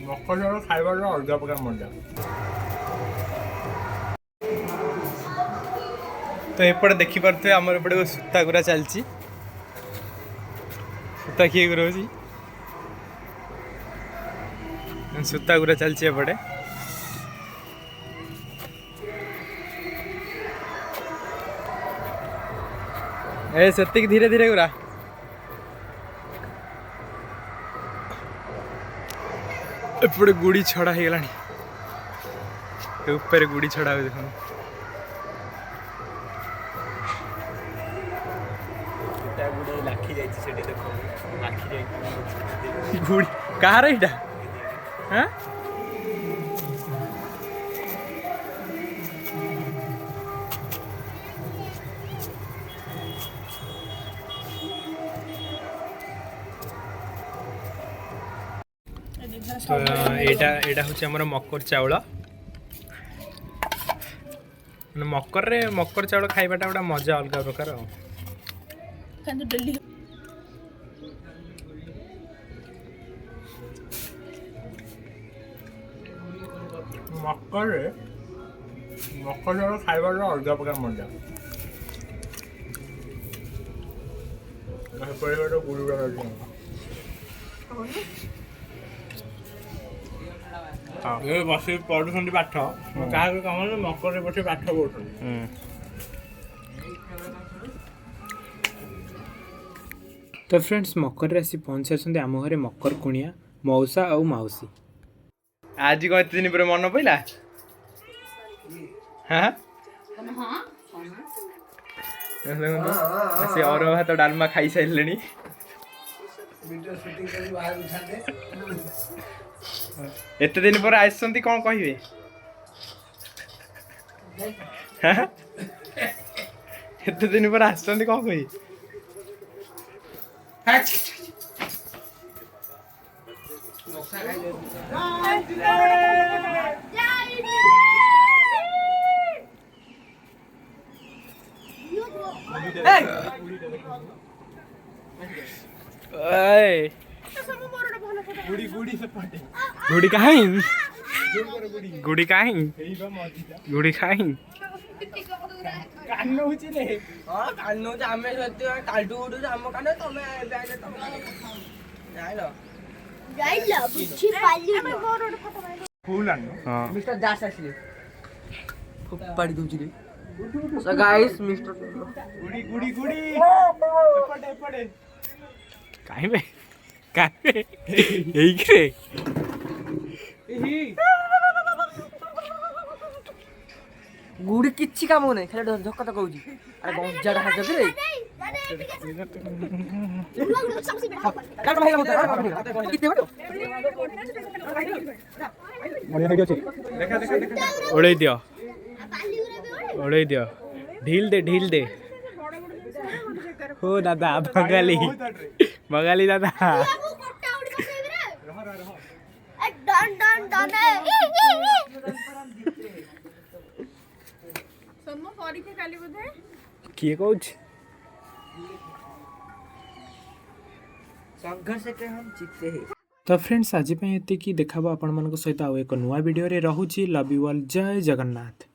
ମକର ଚାଉଳ ଖାଇବାର ଅଲଗା ପ୍ରକାର ମଜା। ତ ଏପଟେ ଦେଖିପାରୁଥିବେ ଆମର ଏପଟେ ସୂତା ଗୁରା ଚାଲିଛି। ସୂତା କିଏ ରହୁଛି ସୂତା ଗୁରା ଚାଲିଛି ଏପଟେ। ଏ ସେତିକି ଧୀରେ ଧୀରେ ଗୁରା एपटे गुड़ी छड़ा हो गलानी ऊपर गुड़ी छड़ा हो देखो लाखी गुड़ी कहार एटा हाँ तो एटा हूँ आमर मकर चाउल मकर चाउल खाइबाटा गोटा मजा अलग प्रकार मकर चाउल खाइबाटा अलग प्रकार मजा बस पढ़ुं पाठ क्या कम मकर बस पाठ पढ़ुं तो फ्रेंड्स मकर आसी पहुँची आसते आम घरे मकर कुणिया मौसा और मौसी आज कौन एत दिन पर मन पड़ा हाँ से और भात डालमा खाई सारे एत दिन पर आसती कौन कहे एत दिन पर आसती कौन कहे गुड़ी कहीं गुड़ी कहीं गुड़ी कहीं गुड़ी किछि काम नहीं खाली धक्का तो कहूँ अरे गंजाड़ हाथ रे ओड़े दियो ढील दे हो दादा बगाली बगाली दादा किए कौच संघर्ष के हम जीतते हैं। तो फ्रेंड्स आज ये देखा आपण मान सहित आउ एक नुआ वीडियो रे रहूची लव यू ऑल जय जगन्नाथ।